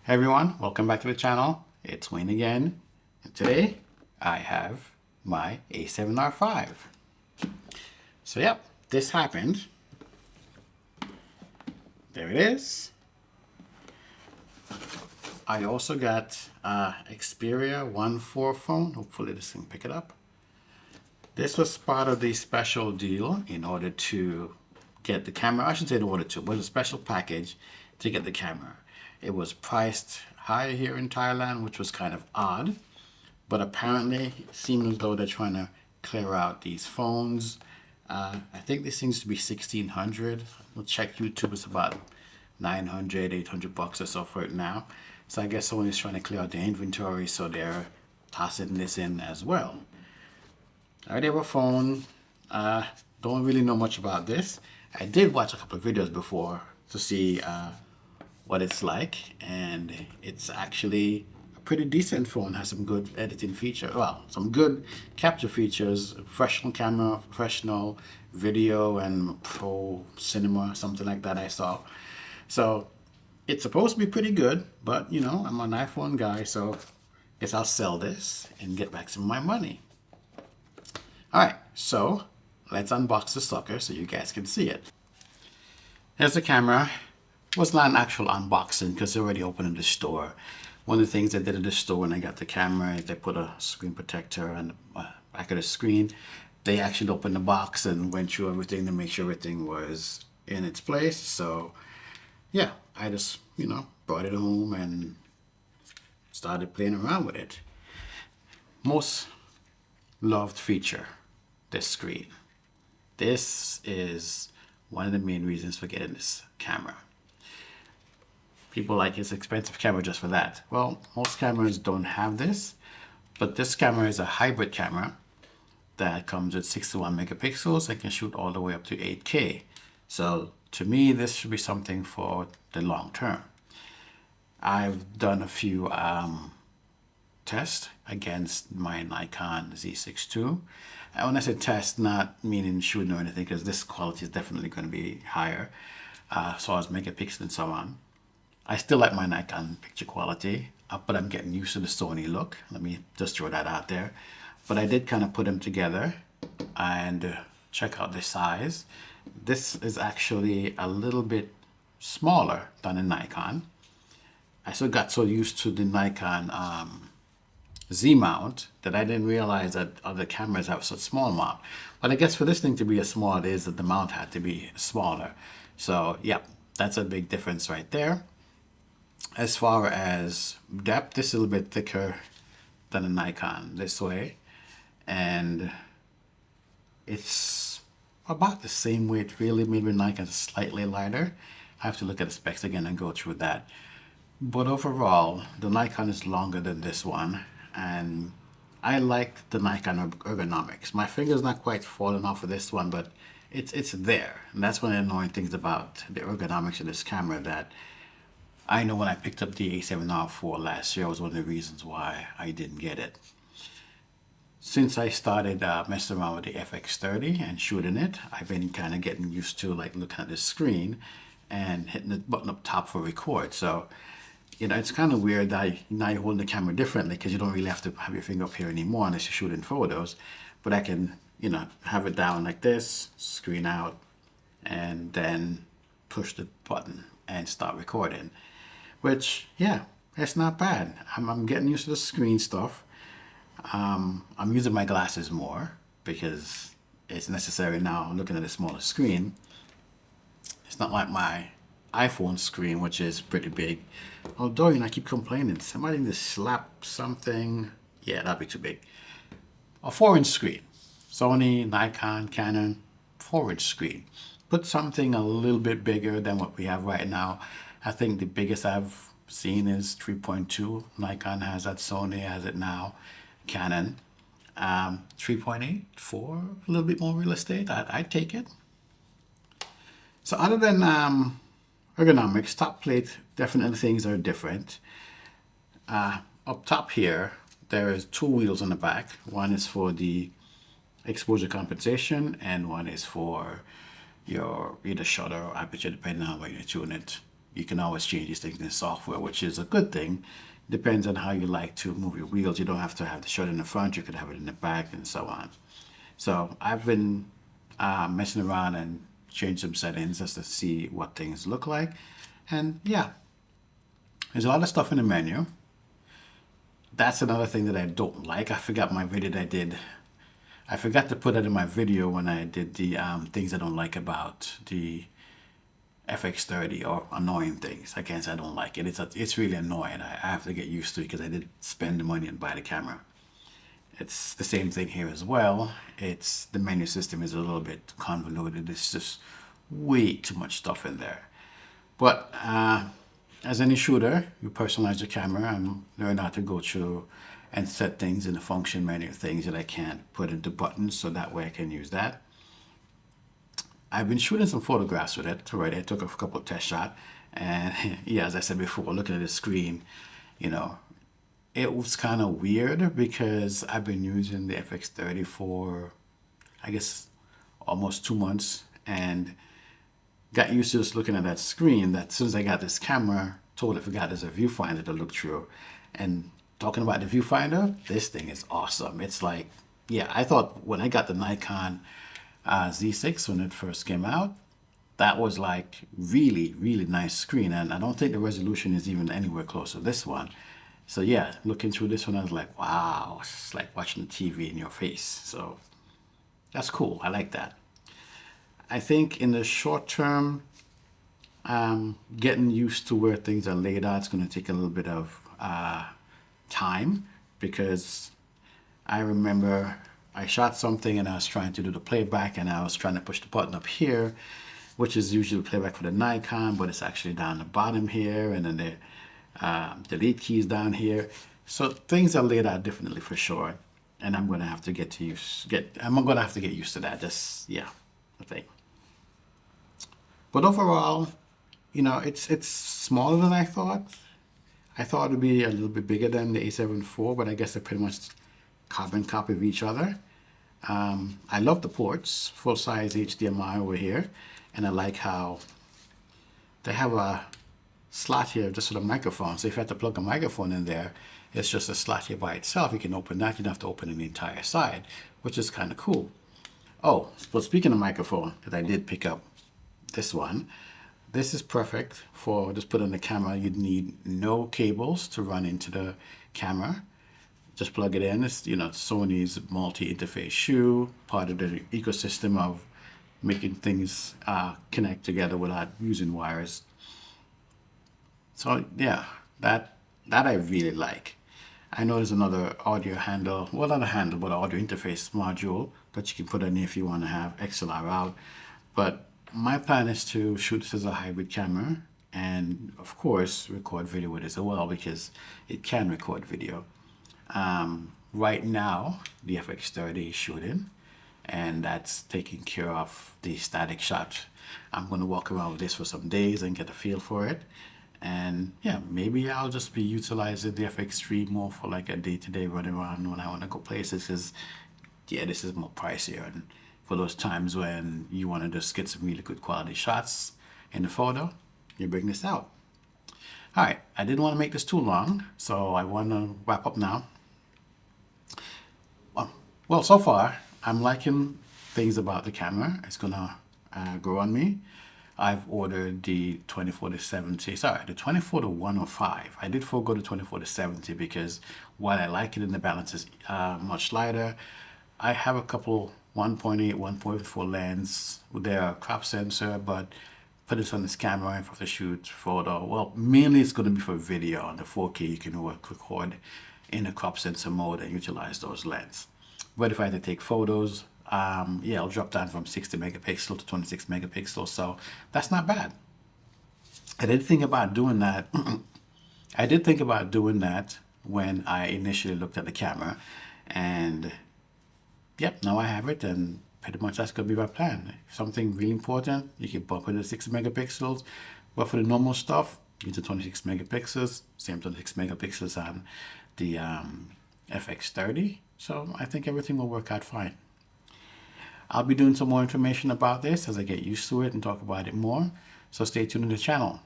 Hey everyone, welcome back to the channel. It's Wayne again. And today I have my A7R5. So yep, this happened. There it is. I also got Xperia 1.4 phone. Hopefully this can pick it up. This was part of the special deal in order to get the camera. I shouldn't say in order to, but it was a special package to get the camera. It was priced higher here in Thailand, which was kind of odd, but apparently it seemed as though they're trying to clear out these phones. I think this seems to be 1,600. We'll check YouTube. It's about 900, 800 bucks or so for it now. So I guess someone is trying to clear out the inventory, so they're tossing this in as well. I already have a phone. Don't really know much about this. I did watch a couple of videos before to see what it's like, and it's actually a pretty decent phone. Has some good editing features, well, some good capture features, professional camera, professional video, and pro cinema, something like that I saw. So it's supposed to be pretty good, but you know, I'm an iPhone guy, so I guess I'll sell this and get back some of my money. Alright, so let's unbox the sucker so you guys can see it. Here's the camera. It was not an actual unboxing because they already opened in the store. One of the things they did in the store when I got the camera is they put a screen protector on the back of the screen. They actually opened the box and went through everything to make sure everything was in its place. So yeah, I just, you know, brought it home and started playing around with it. Most loved feature, this screen. This is one of the main reasons for getting this camera. People like it's expensive camera just for that. Well, most cameras don't have this, but this camera is a hybrid camera that comes with 61 megapixels and can shoot all the way up to 8K. So to me, this should be something for the long term. I've done a few tests against my Nikon Z6 II. And when I say test, not meaning shooting or anything, because this quality is definitely going to be higher, as far as megapixel and so on. I still like my Nikon picture quality, but I'm getting used to the Sony look. Let me just throw that out there. But I did kind of put them together and check out the size. This is actually a little bit smaller than a Nikon. I still got so used to the Nikon Z mount that I didn't realize that other cameras have such small mount. But I guess for this thing to be as small it is, that the mount had to be smaller. So yeah, that's a big difference right there. As far as depth, this is a little bit thicker than a Nikon this way. And it's about the same weight really. Maybe Nikon is slightly lighter. I have to look at the specs again and go through that. But overall, the Nikon is longer than this one, and I like the Nikon Ergonomics. My finger's not quite falling off of this one, but it's there. And that's one of the annoying things about the ergonomics of this camera, that I know when I picked up the A7R4 last year, was one of the reasons why I didn't get it. Since I started messing around with the FX30 and shooting it, I've been kind of getting used to like looking at the screen and hitting the button up top for record. So you know, it's kind of weird that now you're holding the camera differently, because you don't really have to have your finger up here anymore unless you're shooting photos. But I can, you know, have it down like this, screen out, and then push the button and start recording. Which, yeah, it's not bad. I'm getting used to the screen stuff. I'm using my glasses more because it's necessary now looking at a smaller screen. It's not like my iPhone screen, which is pretty big. Although, you know, I keep complaining, somebody need to slap something. Yeah, that'd be too big. A 4-inch screen. Sony, Nikon, Canon, 4-inch screen. Put something a little bit bigger than what we have right now. I think the biggest I've seen is 3.2. Nikon has that, Sony has it now, Canon. 3.8, 4, a little bit more real estate. I'd take it. So other than ergonomics, top plate, definitely things are different. Up top here, there is 2 wheels on the back. One is for the exposure compensation, and one is for your either shutter or aperture, depending on where you tune it you can always change these things in the software, which is a good thing. Depends on how you like to move your wheels. You don't have to have the shutter in the front. You could have it in the back and so on. So I've been messing around and changed some settings just to see what things look like. And yeah, there's a lot of stuff in the menu. That's another thing that I don't like. I forgot my video that I did. I forgot to put that in my video when I did the things I don't like about the FX30, or annoying things. I can't say I don't like it. It's really annoying. I have to get used to it because I did spend the money and buy the camera. It's the same thing here as well. It's the menu system is a little bit convoluted. It's just way too much stuff in there. But as any shooter, you personalize your camera and learn how to go through and set things in the function menu, things that I can't put into buttons, so that way I can use that. I've been shooting some photographs with it already. I took a couple of test shots, and yeah, as I said before, looking at the screen, you know, it was kind of weird because I've been using the FX30 for, I guess, almost 2 months, and got used to just looking at that screen. That as soon as I got this camera, totally forgot there's a viewfinder to look through. And talking about the viewfinder, this thing is awesome. It's like, yeah, I thought when I got the Nikon Z6 when it first came out, that was like really, really nice screen, and I don't think the resolution is even anywhere close to this one. So yeah, looking through this one, I was like, wow, it's like watching TV in your face. So that's cool. I like that. I think in the short term, getting used to where things are laid out, it's going to take a little bit of time, because I remember I shot something and I was trying to do the playback, and I was trying to push the button up here, which is usually playback for the Nikon, but it's actually down the bottom here, and then the delete keys down here. So things are laid out differently for sure, and I'm going to have to get used to that. Just, yeah, I think. But overall, you know, it's smaller than I thought. I thought it would be a little bit bigger than the A7 IV, but I guess they're pretty much carbon copy of each other. I love the ports, full-size HDMI over here, and I like how they have a slot here just for the microphone. So if you have to plug a microphone in there, it's just a slot here by itself. You can open that. You don't have to open the entire side, which is kind of cool. Oh, but speaking of microphone, that I did pick up this one. This is perfect for just put on the camera. You'd need no cables to run into the camera. Just plug it in. It's, you know, Sony's multi-interface shoe, part of the ecosystem of making things connect together without using wires. So yeah, that I really like. I know there's another audio handle, well, not a handle, but an audio interface module that you can put in if you want to have XLR out. But my plan is to shoot this as a hybrid camera, and of course record video with it as well, because it can record video. Right now the FX30 is shooting, and that's taking care of the static shot. I'm going to walk around with this for some days and get a feel for it, and yeah, maybe I'll just be utilizing the FX3 more for like a day-to-day running around when I want to go places, because yeah, this is more pricier, and for those times when you want to just get some really good quality shots in the photo, you bring this out. All right, I didn't want to make this too long, so I want to wrap up now. Well, so far, I'm liking things about the camera. It's gonna grow on me. I've ordered the 24 to 70, sorry, the 24 to 105. I did forego the 24 to 70 because while I like it and the balance is much lighter, I have a couple 1.8, 1.4 lens with their crop sensor, but put this on this camera and for the shoot photo. Well, mainly it's going to be for video. On the 4K, you can record in the crop sensor mode and utilize those lenses. But if I had to take photos, yeah, I'll drop down from 60 megapixel to 26 megapixel. So that's not bad. I did think about doing that. I did think about doing that when I initially looked at the camera, and yep, now I have it, and pretty much that's going to be my plan. If something really important, you can bump it to 60 megapixels. But for the normal stuff, use the 26 megapixels, same 26 megapixels on the FX30. So I think everything will work out fine. I'll be doing some more information about this as I get used to it and talk about it more. So stay tuned to the channel.